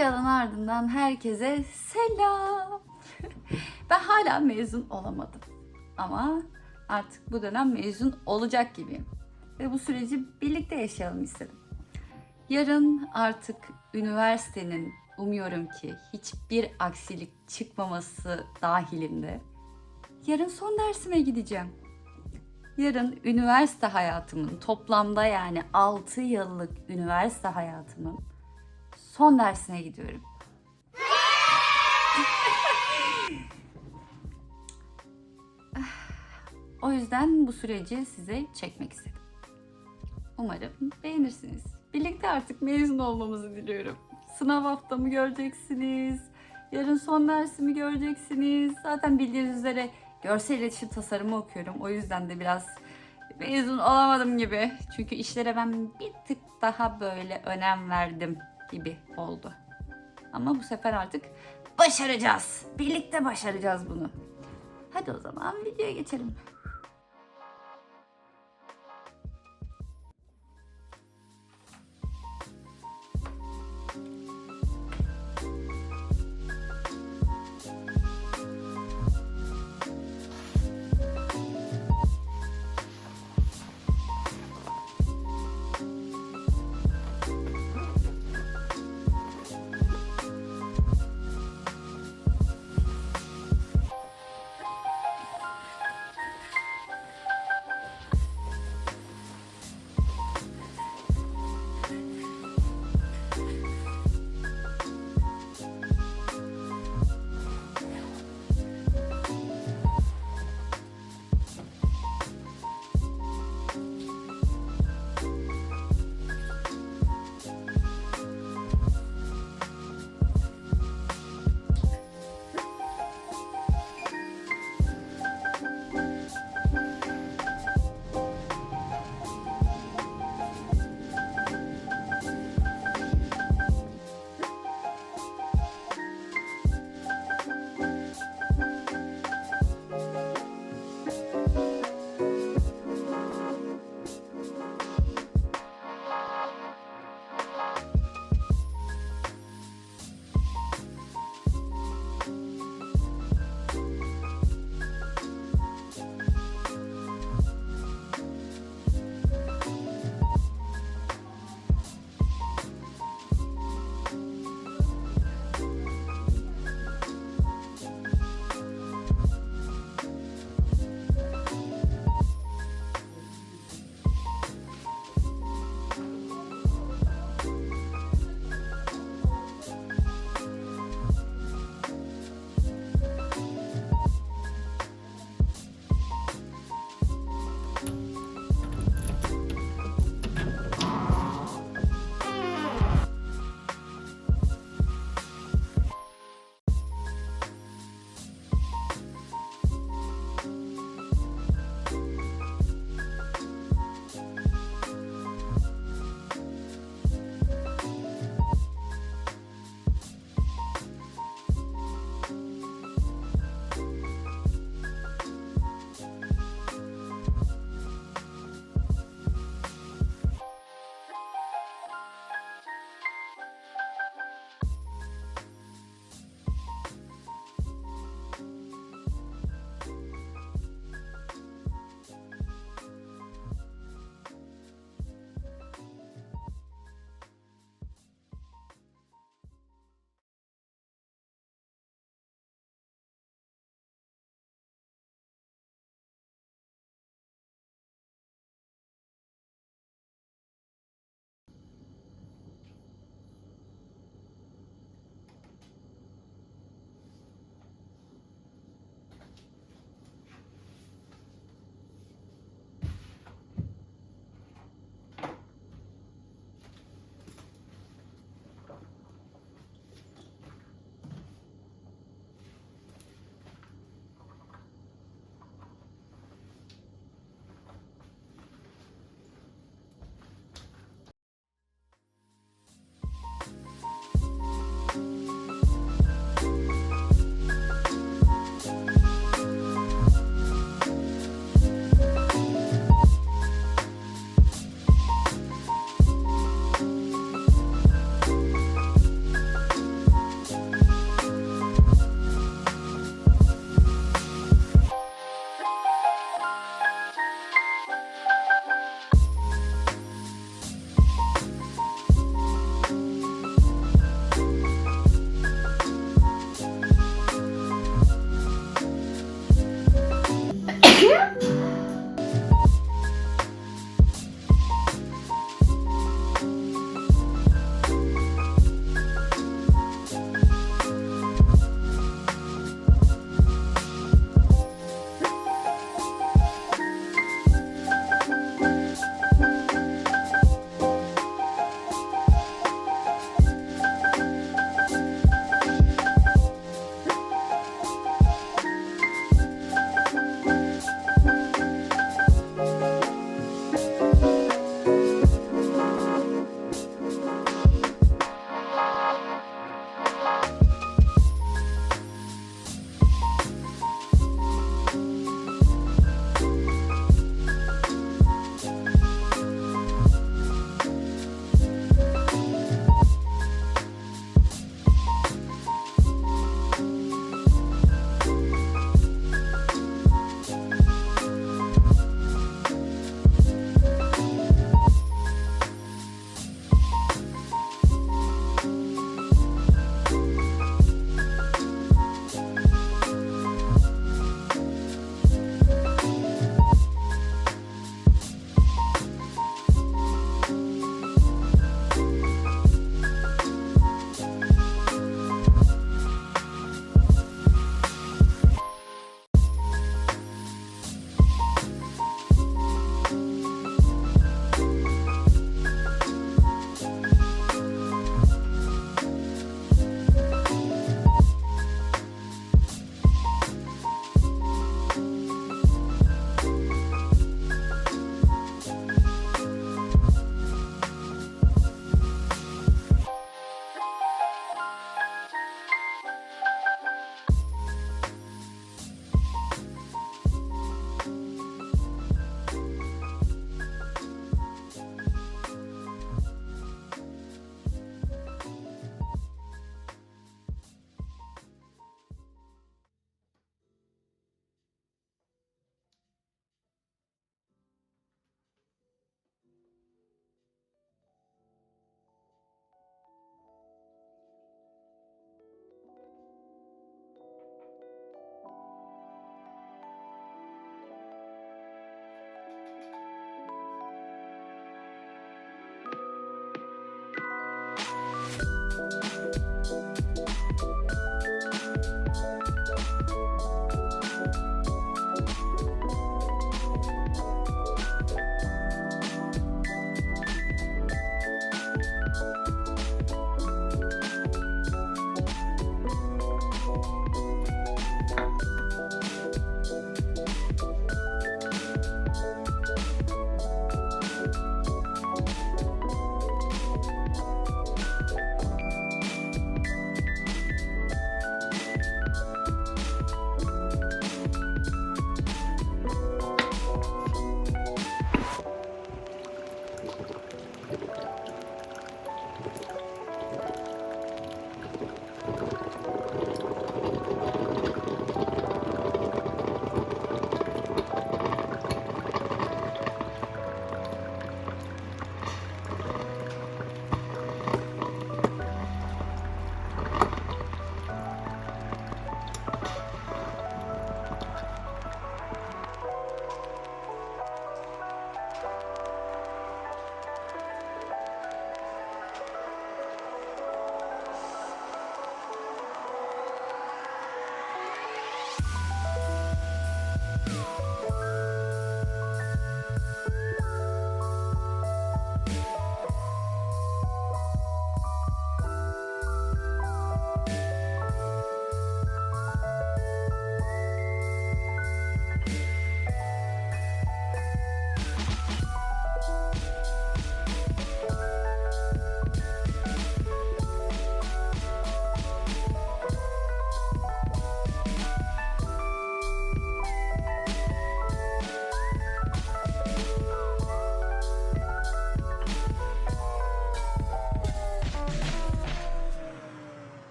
yılın ardından herkese selam. Ben hala mezun olamadım. Ama artık bu dönem mezun olacak gibiyim. Ve bu süreci birlikte yaşayalım istedim. Yarın artık üniversitenin umuyorum ki hiçbir aksilik çıkmaması dahilinde yarın son dersime gideceğim. Yarın üniversite hayatımın toplamda yani 6 yıllık üniversite hayatımın son dersine gidiyorum. O yüzden bu süreci size çekmek istedim. Umarım beğenirsiniz. Birlikte artık mezun olmamızı diliyorum. Sınav haftamı göreceksiniz. Yarın son dersimi göreceksiniz. Zaten bildiğiniz üzere görsel iletişim tasarımı okuyorum. O yüzden de biraz mezun olamadım gibi. Çünkü işlere ben bir tık daha böyle önem verdim gibi oldu. Ama bu sefer artık başaracağız. Birlikte başaracağız bunu. Hadi o zaman videoya geçelim.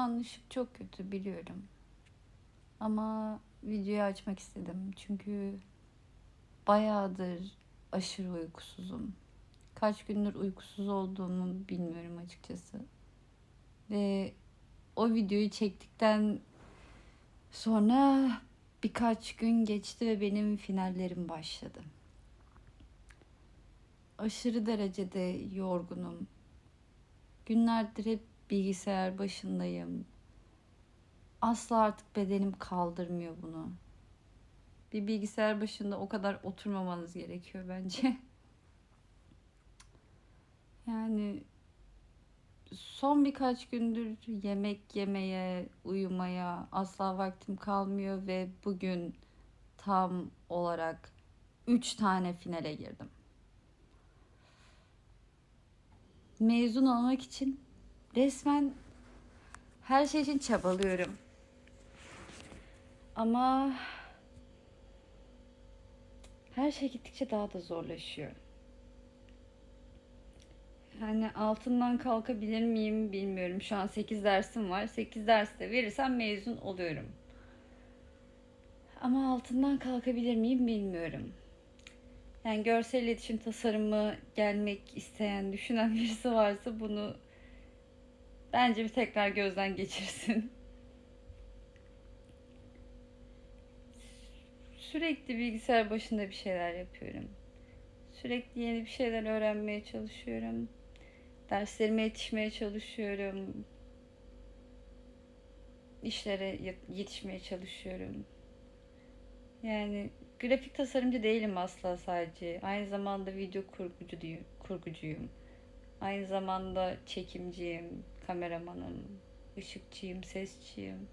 an ışık çok kötü biliyorum. Ama videoyu açmak istedim. Çünkü bayağıdır aşırı uykusuzum. Kaç gündür uykusuz olduğumu bilmiyorum açıkçası. Ve o videoyu çektikten sonra birkaç gün geçti ve benim finallerim başladı. Aşırı derecede yorgunum. Günlerdir hep bilgisayar başındayım. Asla artık bedenim kaldırmıyor bunu. Bir bilgisayar başında o kadar oturmamanız gerekiyor bence. Yani son birkaç gündür yemek yemeye, uyumaya asla vaktim kalmıyor ve bugün tam olarak 3 tane finale girdim. Mezun olmak için resmen her şey için çabalıyorum. Ama her şey gittikçe daha da zorlaşıyor. Yani altından kalkabilir miyim bilmiyorum. Şu an 8 dersim var. 8 derste verirsem mezun oluyorum. Ama altından kalkabilir miyim bilmiyorum. Yani görsel iletişim tasarımı gelmek isteyen, düşünen birisi varsa bunu bence bir tekrar gözden geçirsin. Sürekli bilgisayar başında bir şeyler yapıyorum. Sürekli yeni bir şeyler öğrenmeye çalışıyorum. Derslerime yetişmeye çalışıyorum. İşlere yetişmeye çalışıyorum. Yani grafik tasarımcı değilim asla sadece. Aynı zamanda video kurgucuyum. Aynı zamanda çekimciyim, kameramanım, ışıkçıyım, sesçiyim.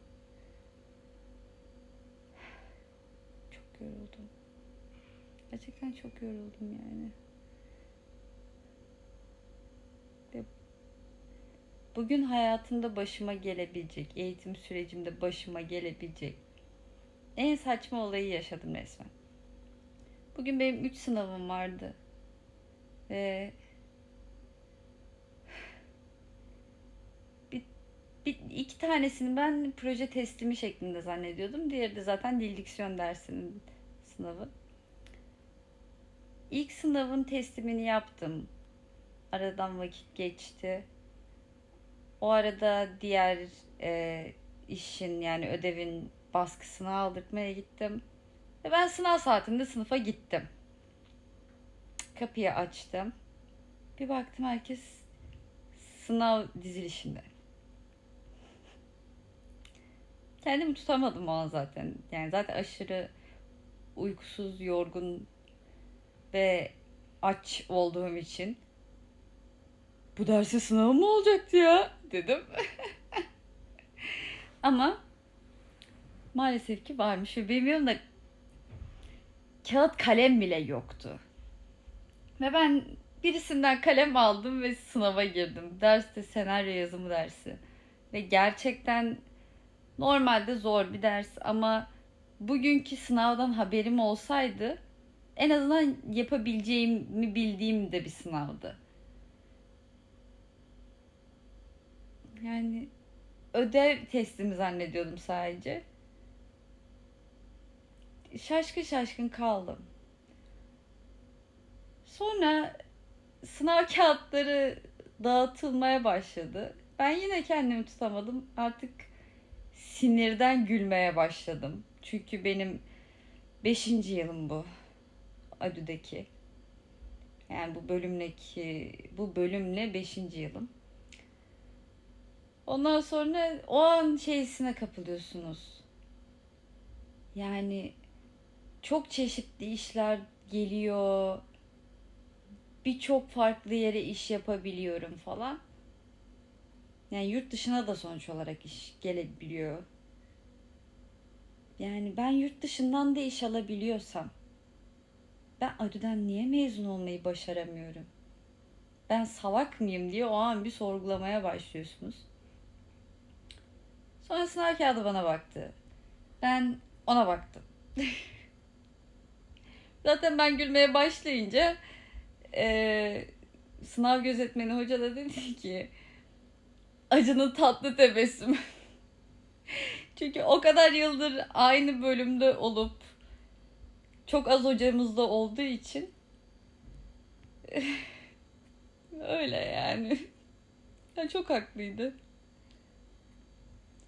Çok yoruldum. Gerçekten çok yoruldum yani. Ve bugün hayatımda başıma gelebilecek, eğitim sürecimde başıma gelebilecek en saçma olayı yaşadım resmen. Bugün benim 3 sınavım vardı. Ve iki tanesini ben proje teslimi şeklinde zannediyordum. Diğeri de zaten dil diksiyon dersinin sınavı. İlk sınavın teslimini yaptım. Aradan vakit geçti. O arada diğer işin yani ödevin baskısını aldırtmaya gittim. Ve ben sınav saatinde sınıfa gittim. Kapıyı açtım. Bir baktım herkes sınav dizilişinde. Kendimi tutamadım o an zaten. Yani zaten aşırı uykusuz, yorgun ve aç olduğum için bu derse sınav mı olacaktı ya dedim. Ama maalesef ki varmış ve benim yanımda kağıt kalem bile yoktu. Ve ben birisinden kalem aldım ve sınava girdim. Ders de senaryo yazımı dersi. Ve gerçekten normalde zor bir ders ama bugünkü sınavdan haberim olsaydı en azından yapabileceğimi bildiğim de bir sınavdı. Yani ödev teslimi zannediyordum sadece. Şaşkın şaşkın kaldım. Sonra sınav kağıtları dağıtılmaya başladı. Ben yine kendimi tutamadım. Artık sinirden gülmeye başladım. Çünkü benim 5. yılım bu. ADÜ'deki. Yani bu bölümle 5. yılım. Ondan sonra o an şeysine kapılıyorsunuz. Yani çok çeşitli işler geliyor. Birçok farklı yere iş yapabiliyorum falan. Yani yurt dışına da sonuç olarak iş gelebiliyor. Yani ben yurt dışından da iş alabiliyorsam ben ADÜ'den niye mezun olmayı başaramıyorum? Ben salak mıyım diye o an bir sorgulamaya başlıyorsunuz. Sonra sınav kağıdı bana baktı. Ben ona baktım. Zaten ben gülmeye başlayınca sınav gözetmeni hoca da dedi ki Acının tatlı tebessümü. Çünkü o kadar yıldır aynı bölümde olup çok az hocamız da olduğu için öyle yani. Ya çok haklıydı.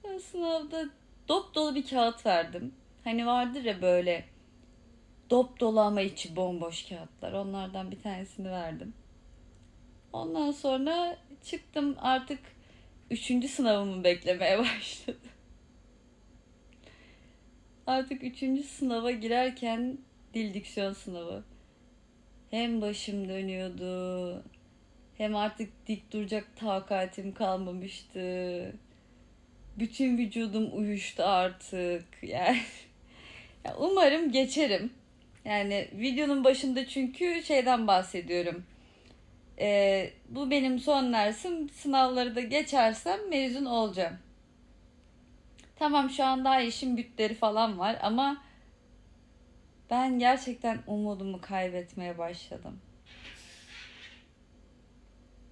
Ben sınavda dop dolu bir kağıt verdim. Hani vardır ya böyle dop dolu ama içi bomboş kağıtlar. Onlardan bir tanesini verdim. Ondan sonra çıktım, artık 3. sınavımı beklemeye başladım. Artık 3. sınava girerken dil diksiyon sınavı. Hem başım dönüyordu, hem artık dik duracak takatim kalmamıştı. Bütün vücudum uyuştu artık. Yani ya umarım geçerim. Yani videonun başında çünkü şeyden bahsediyorum. Bu benim son dersim. Sınavları da geçersem mezun olacağım. Tamam, şu an daha işin bütleri falan var ama ben gerçekten umudumu kaybetmeye başladım.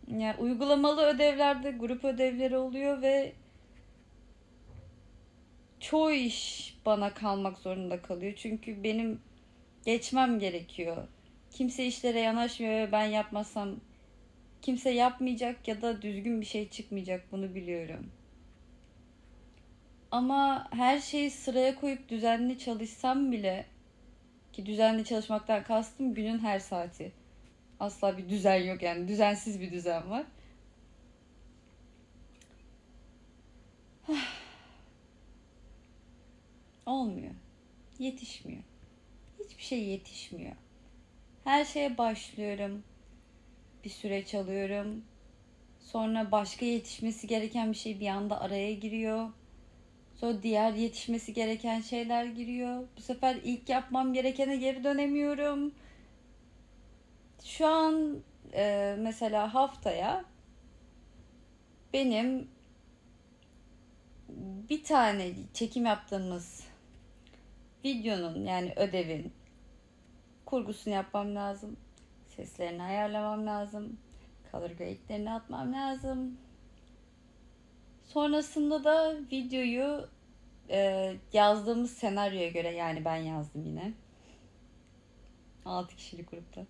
Yani uygulamalı ödevlerde grup ödevleri oluyor ve çoğu iş bana kalmak zorunda kalıyor. Çünkü benim geçmem gerekiyor. Kimse işlere yanaşmıyor ve ben yapmazsam kimse yapmayacak ya da düzgün bir şey çıkmayacak, bunu biliyorum. Ama her şeyi sıraya koyup düzenli çalışsam bile, ki düzenli çalışmaktan kastım günün her saati. Asla bir düzen yok, yani düzensiz bir düzen var. Olmuyor. Yetişmiyor. Hiçbir şey yetişmiyor. Her şeye başlıyorum. Bir süreç alıyorum. Sonra başka yetişmesi gereken bir şey bir anda araya giriyor. Sonra diğer yetişmesi gereken şeyler giriyor. Bu sefer ilk yapmam gerekene geri dönemiyorum. Şu an mesela haftaya benim bir tane çekim yaptığımız videonun, yani ödevin kurgusunu yapmam lazım. Seslerini ayarlamam lazım. Color grade'lerini atmam lazım. Sonrasında da videoyu yazdığımız senaryoya göre, yani ben yazdım yine. 6 kişilik grupta.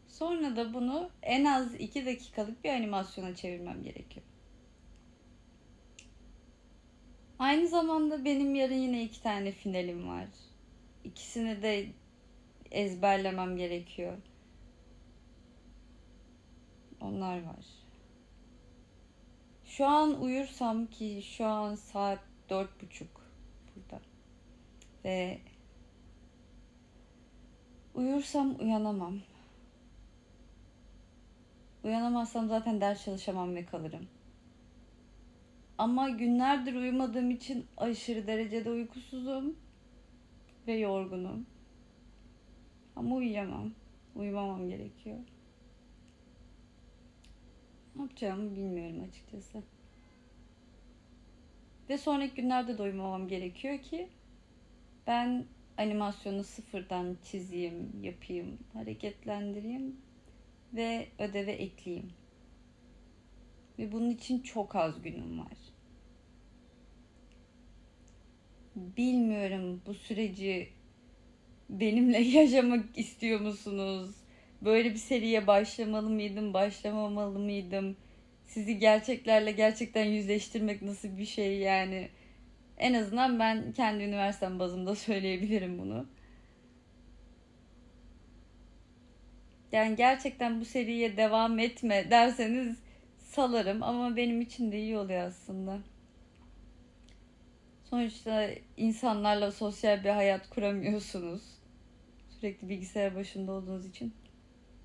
Sonra da bunu en az 2 dakikalık bir animasyona çevirmem gerekiyor. Aynı zamanda benim yarın yine 2 tane finalim var. İkisini de ezberlemem gerekiyor. Onlar var. Şu an uyursam, ki şu an saat 4:30 burada. Ve uyursam uyanamam. Uyanamazsam zaten ders çalışamam ve kalırım. Ama günlerdir uyumadığım için aşırı derecede uykusuzum ve yorgunum. Ama uyuyamam. Uyumamam gerekiyor. Ne yapacağımı bilmiyorum açıkçası. Ve sonraki günlerde de uyumamam gerekiyor ki ben animasyonu sıfırdan çizeyim, yapayım, hareketlendireyim ve ödeve ekleyeyim. Ve bunun için çok az günüm var. Bilmiyorum, bu süreci benimle yaşamak istiyor musunuz? Böyle bir seriye başlamalı mıydım, başlamamalı mıydım? Sizi gerçeklerle gerçekten yüzleştirmek nasıl bir şey yani? En azından ben kendi üniversitem bazında söyleyebilirim bunu. Yani gerçekten bu seriye devam etme derseniz salarım, ama benim için de iyi oluyor aslında. Sonuçta insanlarla sosyal bir hayat kuramıyorsunuz. Sürekli bilgisayar başında olduğunuz için.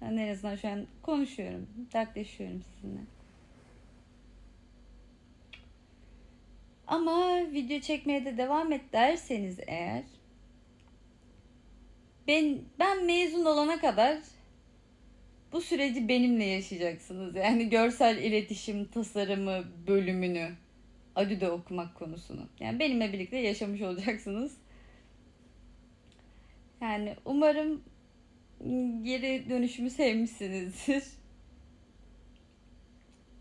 Ben en azından şu an konuşuyorum, dertleşiyorum sizinle. Ama video çekmeye de devam et derseniz eğer, ben mezun olana kadar bu süreci benimle yaşayacaksınız. Yani görsel iletişim tasarımı bölümünü, Adobe okumak konusunu. Yani benimle birlikte yaşamış olacaksınız. Yani umarım geri dönüşümü sevmişsinizdir.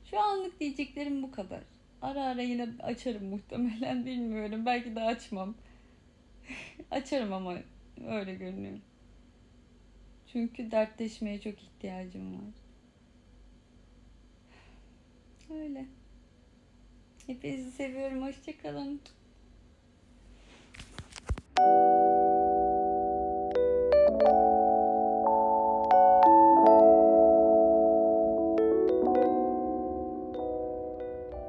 Şu anlık diyeceklerim bu kadar. Ara ara yine açarım muhtemelen, bilmiyorum. Belki de açmam. Açarım ama öyle görünüyor. Çünkü dertleşmeye çok ihtiyacım var. Öyle. Hepinizi seviyorum. Hoşça kalın.